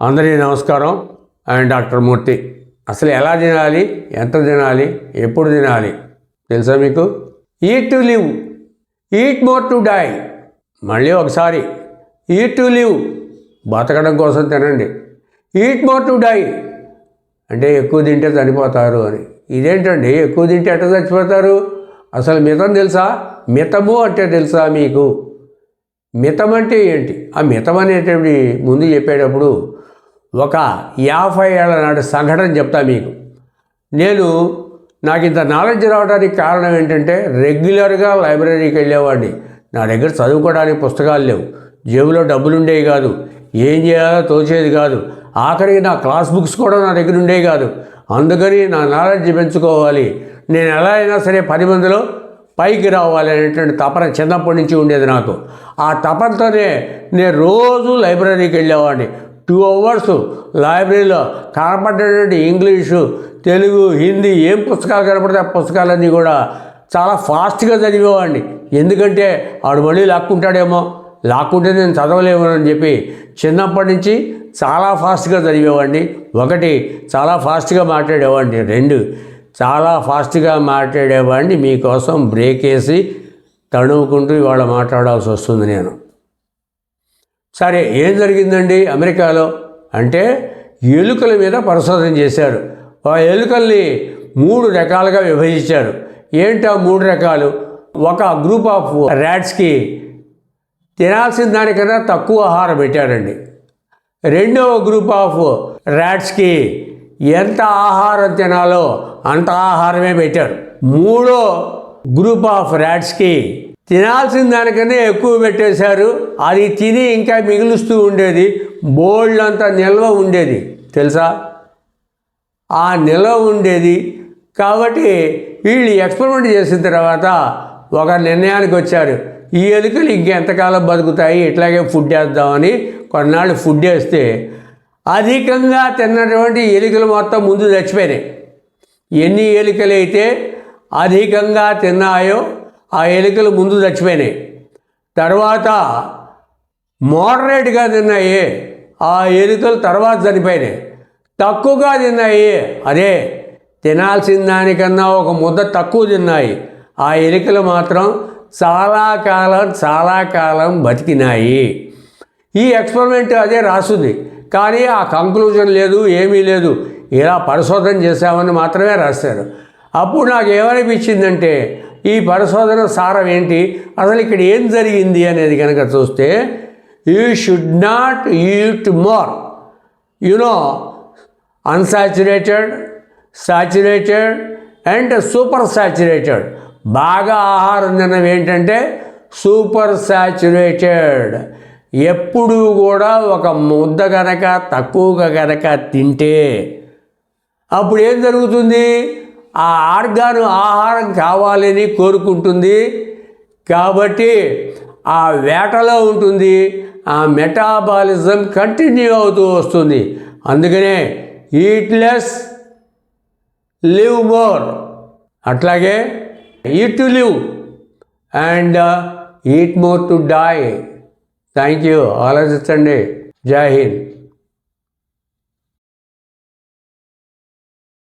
అందరికీ నమస్కారం. ఆయన డాక్టర్ మూర్తి. అసలు ఎలా తినాలి, ఎంత తినాలి, ఎప్పుడు తినాలి తెలుసా మీకు? Eat to live, eat more to die. మళ్ళీ ఒకసారి, ఈట్ టు లివ్ బతకడం కోసం తినండి, ఈట్ మోర్ టు డై అంటే ఎక్కువ తింటే చనిపోతారు అని. ఇదేంటండి ఎక్కువ తింటే ఎట్లా చచ్చిపోతారు? అసలు మితం తెలుసా? మితము అంటే తెలుసా మీకు? మితం అంటే ఏంటి? ఆ మితం అనేటువంటి ముందు చెప్పేటప్పుడు ఒక 50 ఏళ్ల నాటి సంఘటన చెప్తా మీకు. నాకు ఇంత నాలెడ్జ్ రావడానికి కారణం ఏంటంటే రెగ్యులర్గా లైబ్రరీకి వెళ్ళేవాడిని. నా దగ్గర చదువుకోవడానికి పుస్తకాలు లేవు, జేబులో డబ్బులు ఉండేవి కాదు, ఏం చేయాలో తోచేది కాదు, ఆఖరికి నా క్లాస్ బుక్స్ కూడా నా దగ్గర ఉండేవి కాదు. అందుకని నా నాలెడ్జ్ పెంచుకోవాలి, నేను ఎలా అయినా సరే 10 మందిలో పైకి రావాలి అనేటువంటి తపన చిన్నప్పటి నుంచి ఉండేది నాకు. ఆ తపనతోనే నేను రోజు లైబ్రరీకి వెళ్ళేవాడిని. 2 అవర్స్ లైబ్రరీలో కనపడేటువంటి ఇంగ్లీషు, తెలుగు, హిందీ ఏం పుస్తకాలు కనపడితే ఆ పుస్తకాలన్నీ కూడా చాలా ఫాస్ట్గా చదివేవాడిని. ఎందుకంటే ఆడు మళ్ళీ లాక్కుంటాడేమో, లాక్కుంటే నేను చదవలేము అని చెప్పి చిన్నప్పటి నుంచి చాలా ఫాస్ట్గా చదివేవాడిని. 1 చాలా ఫాస్ట్గా మాట్లాడేవాడిని, 2 చాలా ఫాస్ట్గా మాట్లాడేవాడిని. మీకోసం బ్రేక్ వేసి తడుముకుంటూ ఇవాళ మాట్లాడాల్సి వస్తుంది నేను. సరే, ఏం జరిగిందండి అమెరికాలో అంటే ఎలుకల మీద పరిశోధన చేశారు. ఆ ఎలుకల్ని 3 రకాలుగా విభజించారు. ఏంటి ఆ 3 రకాలు? ఒక గ్రూప్ ఆఫ్ ర్యాట్స్కి తినాల్సిన దానికన్నా తక్కువ ఆహారం పెట్టారండి. రెండవ గ్రూప్ ఆఫ్ ర్యాట్స్కి ఎంత ఆహారం తినాలో అంత ఆహారమే పెట్టారు. మూడో గ్రూప్ ఆఫ్ ర్యాట్స్కి తినాల్సిన దానికన్నా ఎక్కువ పెట్టేశారు. అది తిని ఇంకా మిగులుస్తూ ఉండేది, బోల్డ్ అంత నిల్వ ఉండేది తెలుసా? ఆ నిల్వ ఉండేది కాబట్టి వీళ్ళు ఎక్స్పెరిమెంట్ చేసిన తర్వాత ఒక నిర్ణయానికి వచ్చారు, ఈ ఎలుకలు ఇంకెంతకాలం బతుకుతాయి, ఇట్లాగే ఫుడ్ వేద్దామని. కొన్నాళ్ళు ఫుడ్ వేస్తే అధికంగా తిన్నటువంటి ఎలుకలు మొత్తం ముందు చచ్చిపోయినాయి. ఎన్ని ఎలుకలు అయితే అధికంగా తిన్నాయో ఆ ఎలుకలు ముందు చచ్చిపోయినాయి. తర్వాత మోడరేట్గా తిన్నాయి ఆ ఎలుకలు తర్వాత చనిపోయినాయి. తక్కువగా తిన్నాయి, అదే తినాల్సిన దానికన్నా ఒక ముద్ద తక్కువ తిన్నాయి ఆ ఎలుకలు మాత్రం చాలా కాలం బతికినాయి. ఈ ఎక్స్పెరిమెంట్ అదే రాస్తుంది, కానీ ఆ కంక్లూజన్ లేదు, ఏమీ లేదు. ఇలా పరిశోధన చేశామని మాత్రమే రాశారు. అప్పుడు నాకు ఏమనిపించిందంటే ఈ పరిశోధన సారం ఏంటి, అసలు ఇక్కడ ఏం జరిగింది అనేది కనుక చూస్తే, you should not eat more, unsaturated, saturated and super saturated. బాగా ఆహారం తిన్నవి ఏంటంటే సూపర్ సాచురేటెడ్. ఎప్పుడూ కూడా ఒక ముద్ద కనుక తక్కువగా కనుక తింటే అప్పుడు ఏం జరుగుతుంది? ఆ ఆర్గాను ఆహారం కావాలని కోరుకుంటుంది కాబట్టి ఆ వేటలో ఉంటుంది, ఆ మెటాబాలిజం కంటిన్యూ అవుతూ వస్తుంది. అందుకనే ఈట్ లెస్, లివ్ మోర్. అట్లాగే eat to live and eat more to die. Thank you. ఆలోచించండి. జై హింద్.